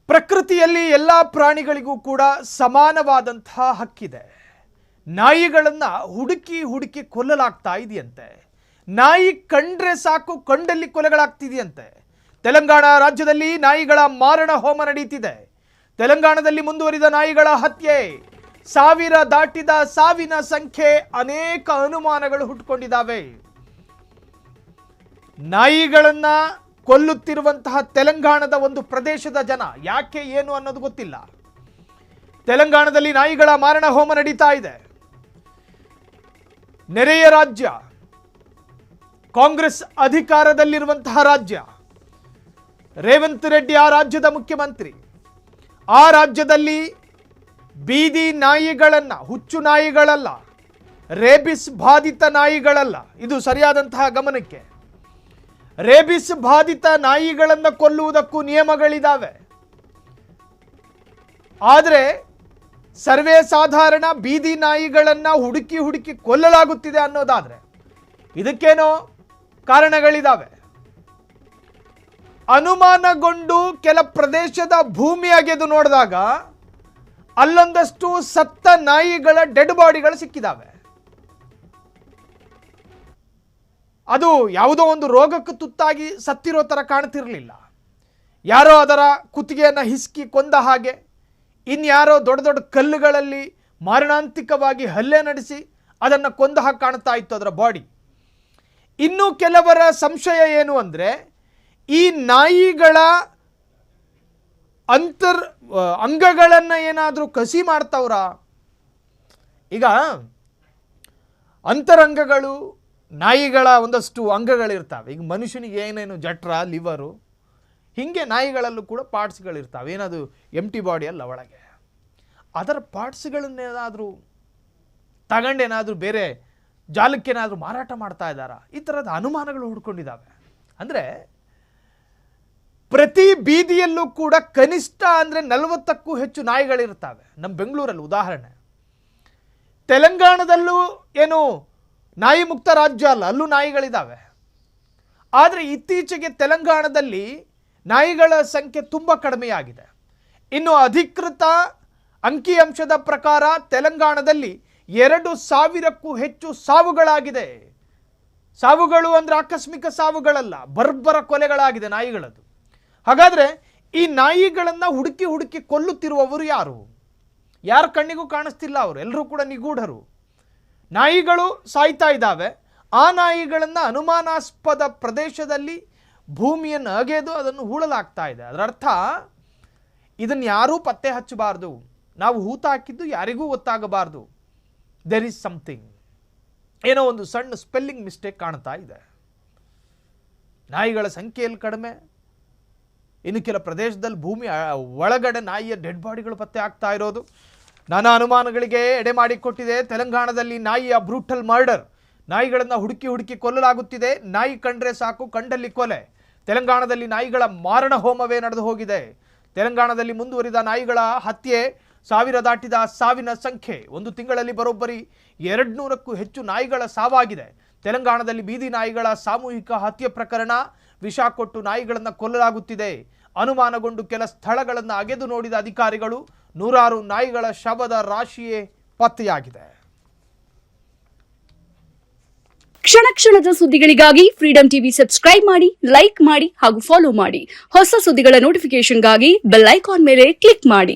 ಪ್ರಕೃತಿಯಲ್ಲಿ ಎಲ್ಲ ಪ್ರಾಣಿಗಳಿಗೂ ಕೂಡ ಸಮಾನವಾದಂತಹ ಹಕ್ಕಿದೆ. ನಾಯಿಗಳನ್ನು ಹುಡುಕಿ ಹುಡುಕಿ ಕೊಲ್ಲಲಾಗ್ತಾ ಇದೆಯಂತೆ. ನಾಯಿ ಕಂಡ್ರೆ ಸಾಕು ಕಂಡಲ್ಲಿ ಕೊಲೆಗಳಾಗ್ತಿದೆಯಂತೆ. ತೆಲಂಗಾಣ ರಾಜ್ಯದಲ್ಲಿ ನಾಯಿಗಳ ಮಾರಣ ಹೋಮ ನಡೀತಿದೆ. ತೆಲಂಗಾಣದಲ್ಲಿ ಮುಂದುವರಿದ ನಾಯಿಗಳ ಹತ್ಯೆ, ಸಾವಿರ ದಾಟಿದ ಸಾವಿನ ಸಂಖ್ಯೆ, ಅನೇಕ ಅನುಮಾನಗಳು ಹುಟ್ಟುಕೊಂಡಿದ್ದಾವೆ. ನಾಯಿಗಳನ್ನ ಕೊಲ್ಲುತ್ತಿರುವಂತಹ ತೆಲಂಗಾಣದ ಒಂದು ಪ್ರದೇಶದ ಜನ ಯಾಕೆ ಏನು ಅನ್ನೋದು ಗೊತ್ತಿಲ್ಲ. ತೆಲಂಗಾಣದಲ್ಲಿ ನಾಯಿಗಳ ಮಾರಣ ಹೋಮ ನಡೀತಾ ಇದೆ. ನೆರೆಯ ರಾಜ್ಯ, ಕಾಂಗ್ರೆಸ್ ಅಧಿಕಾರದಲ್ಲಿರುವಂತಹ ರಾಜ್ಯ. ರೇವಂತ್ ರೆಡ್ಡಿ ಆ ರಾಜ್ಯದ ಮುಖ್ಯಮಂತ್ರಿ. ಆ ರಾಜ್ಯದಲ್ಲಿ ಬೀದಿ ನಾಯಿಗಳನ್ನ, ಹುಚ್ಚು ನಾಯಿಗಳಲ್ಲ, ರೇಬಿಸ್ ಬಾಧಿತ ನಾಯಿಗಳಲ್ಲ, ಇದು ಸರಿಯಾದಂತಹ ಗಮನಕ್ಕೆ. ರೇಬಿಸ್ ಬಾಧಿತ ನಾಯಿಗಳನ್ನು ಕೊಲ್ಲುವುದಕ್ಕೂ ನಿಯಮಗಳಿದ್ದಾವೆ. ಆದರೆ ಸರ್ವೇ ಸಾಧಾರಣ ಬೀದಿ ನಾಯಿಗಳನ್ನು ಹುಡುಕಿ ಹುಡುಕಿ ಕೊಲ್ಲಲಾಗುತ್ತಿದೆ ಅನ್ನೋದಾದ್ರೆ ಇದಕ್ಕೇನೋ ಕಾರಣಗಳಿದ್ದಾವೆ. ಅನುಮಾನಗೊಂಡು ಕೆಲ ಪ್ರದೇಶದ ಭೂಮಿ ಅಗೆದು ನೋಡಿದಾಗ ಅಲ್ಲೊಂದಷ್ಟು ಸತ್ತ ನಾಯಿಗಳ ಡೆಡ್ ಬಾಡಿಗಳು ಸಿಕ್ಕಿದಾವೆ. ಅದು ಯಾವುದೋ ಒಂದು ರೋಗಕ್ಕೆ ತುತ್ತಾಗಿ ಸತ್ತಿರೋ ಥರ ಕಾಣ್ತಿರಲಿಲ್ಲ. ಯಾರೋ ಅದರ ಕುತ್ತಿಗೆಯನ್ನು ಹಿಸ್ಕಿ ಕೊಂದ ಹಾಗೆ, ಇನ್ಯಾರೋ ದೊಡ್ಡ ದೊಡ್ಡ ಕಲ್ಲುಗಳಲ್ಲಿ ಮಾರಣಾಂತಿಕವಾಗಿ ಹಲ್ಲೆ ನಡೆಸಿ ಅದನ್ನು ಕೊಂದ ಹಾಗೆ ಕಾಣ್ತಾ ಇತ್ತು ಅದರ ಬಾಡಿ. ಇನ್ನು ಕೆಲವರ ಸಂಶಯ ಏನು ಅಂದರೆ, ಈ ನಾಯಿಗಳ ಅಂಗಗಳನ್ನು ಏನಾದರೂ ಕಸಿ ಮಾಡ್ತಾವ್ರ? ಈಗ ಅಂತರಂಗಗಳು, ನಾಯಿಗಳ ಒಂದಷ್ಟು ಅಂಗಗಳಿರ್ತಾವೆ. ಈಗ ಮನುಷ್ಯನಿಗೆ ಏನೇನು ಜಠರ, ಲಿವರು, ಹೀಗೆ ನಾಯಿಗಳಲ್ಲೂ ಕೂಡ ಪಾರ್ಟ್ಸ್ಗಳಿರ್ತಾವೆ. ಏನದು ಎಂಟಿ ಬಾಡಿ ಅಲ್ಲ, ಒಳಗೆ ಅದರ ಪಾರ್ಟ್ಸ್ಗಳನ್ನೇನಾದರೂ ತಗೊಂಡೇನಾದರೂ ಬೇರೆ ಜಾಲಕ್ಕೇನಾದರೂ ಮಾರಾಟ ಮಾಡ್ತಾ ಇದ್ದಾರಾ? ಈ ಥರದ ಅನುಮಾನಗಳು ಹುಡ್ಕೊಂಡಿದ್ದಾವೆ. ಅಂದರೆ ಪ್ರತಿ ಬೀದಿಯಲ್ಲೂ ಕೂಡ ಕನಿಷ್ಠ ಅಂದರೆ 40ಕ್ಕೂ ಹೆಚ್ಚು ನಾಯಿಗಳಿರ್ತವೆ. ನಮ್ಮ ಬೆಂಗಳೂರಲ್ಲಿ ಉದಾಹರಣೆ. ತೆಲಂಗಾಣದಲ್ಲೂ ಏನು ನಾಯಿ ಮುಕ್ತ ರಾಜ್ಯ ಅಲ್ಲ, ಅಲ್ಲೂ ನಾಯಿಗಳಿದ್ದಾವೆ. ಆದರೆ ಇತ್ತೀಚೆಗೆ ತೆಲಂಗಾಣದಲ್ಲಿ ನಾಯಿಗಳ ಸಂಖ್ಯೆ ತುಂಬ ಕಡಿಮೆಯಾಗಿದೆ. ಇನ್ನು ಅಧಿಕೃತ ಅಂಕಿಅಂಶದ ಪ್ರಕಾರ ತೆಲಂಗಾಣದಲ್ಲಿ 2,000ಕ್ಕೂ ಹೆಚ್ಚು ಸಾವುಗಳಾಗಿದೆ. ಸಾವುಗಳು ಅಂದರೆ ಆಕಸ್ಮಿಕ ಸಾವುಗಳಲ್ಲ, ಬರ್ಬರ ಕೊಲೆಗಳಾಗಿದೆ ನಾಯಿಗಳದ್ದು. ಹಾಗಾದರೆ ಈ ನಾಯಿಗಳನ್ನು ಹುಡುಕಿ ಹುಡುಕಿ ಕೊಲ್ಲುತ್ತಿರುವವರು ಯಾರು? ಯಾರ ಕಣ್ಣಿಗೂ ಕಾಣಿಸ್ತಿಲ್ಲ ಅವರು, ಎಲ್ಲರೂ ಕೂಡ ನಿಗೂಢರು. ನಾಯಿಗಳು ಸಾಯ್ತಾ ಇದ್ದಾವೆ. ಆ ನಾಯಿಗಳನ್ನು ಅನುಮಾನಾಸ್ಪದ ಪ್ರದೇಶದಲ್ಲಿ ಭೂಮಿಯನ್ನು ಅಗೆದು ಅದನ್ನು ಹೂಳಲಾಗ್ತಾ ಇದೆ. ಅದರ ಅರ್ಥ ಇದನ್ನು ಯಾರೂ ಪತ್ತೆ ಹಚ್ಚಬಾರ್ದು, ನಾವು ಹೂತ ಹಾಕಿದ್ದು ಯಾರಿಗೂ ಗೊತ್ತಾಗಬಾರ್ದು. ದೇರ್ ಈಸ್ ಸಮಥಿಂಗ್, ಏನೋ ಒಂದು ಸಣ್ಣ ಸ್ಪೆಲ್ಲಿಂಗ್ ಮಿಸ್ಟೇಕ್ ಕಾಣ್ತಾ ಇದೆ. ನಾಯಿಗಳ ಸಂಖ್ಯೆಯಲ್ಲಿ ಕಡಿಮೆ, ಇನ್ನು ಕೆಲ ಪ್ರದೇಶದಲ್ಲಿ ಭೂಮಿ ಒಳಗಡೆ ನಾಯಿಯ ಡೆಡ್ ಬಾಡಿಗಳು ಪತ್ತೆ ಆಗ್ತಾ ಇರೋದು ನಾನಾ ಅನುಮಾನಗಳಿಗೆ ಎಡೆ ಮಾಡಿಕೊಟ್ಟಿದೆ. ತೆಲಂಗಾಣದಲ್ಲಿ ನಾಯಿಯ ಬ್ರೂಟಲ್ ಮರ್ಡರ್, ನಾಯಿಗಳನ್ನು ಹುಡುಕಿ ಹುಡುಕಿ ಕೊಲ್ಲಲಾಗುತ್ತಿದೆ. ನಾಯಿ ಕಂಡ್ರೆ ಸಾಕು ಕಂಡಲ್ಲಿ ಕೊಲೆ. ತೆಲಂಗಾಣದಲ್ಲಿ ನಾಯಿಗಳ ಮಾರಣ ಹೋಮವೇ ನಡೆದು ಹೋಗಿದೆ. ತೆಲಂಗಾಣದಲ್ಲಿ ಮುಂದುವರಿದ ನಾಯಿಗಳ ಹತ್ಯೆ, ಸಾವಿರ ದಾಟಿದ ಸಾವಿನ ಸಂಖ್ಯೆ. ಒಂದು ತಿಂಗಳಲ್ಲಿ ಬರೋಬ್ಬರಿ 200ಕ್ಕೂ ಹೆಚ್ಚು ನಾಯಿಗಳ ಸಾವಾಗಿದೆ. ತೆಲಂಗಾಣದಲ್ಲಿ ಬೀದಿ ನಾಯಿಗಳ ಸಾಮೂಹಿಕ ಹತ್ಯೆ ಪ್ರಕರಣ. ವಿಷ ಕೊಟ್ಟು ನಾಯಿಗಳನ್ನು ಕೊಲ್ಲಲಾಗುತ್ತಿದೆ. ಅನುಮಾನಗೊಂಡು ಕೆಲ ಸ್ಥಳಗಳನ್ನು ಅಗೆದು ನೋಡಿದ ಅಧಿಕಾರಿಗಳು ನೂರಾರು ನಾಯಿಗಳ ಶವದ ರಾಶಿಯೇ ಪತ್ತೆಯಾಗಿದೆ. ಕ್ಷಣ ಕ್ಷಣದ ಸುದ್ದಿಗಳಿಗಾಗಿ ಫ್ರೀಡಂ ಟಿವಿ ಸಬ್ಸ್ಕ್ರೈಬ್ ಮಾಡಿ, ಲೈಕ್ ಮಾಡಿ ಹಾಗೂ ಫಾಲೋ ಮಾಡಿ. ಹೊಸ ಸುದ್ದಿಗಳ ನೋಟಿಫಿಕೇಶನ್ಗಾಗಿ ಬೆಲ್ ಐಕಾನ್ ಮೇಲೆ ಕ್ಲಿಕ್ ಮಾಡಿ.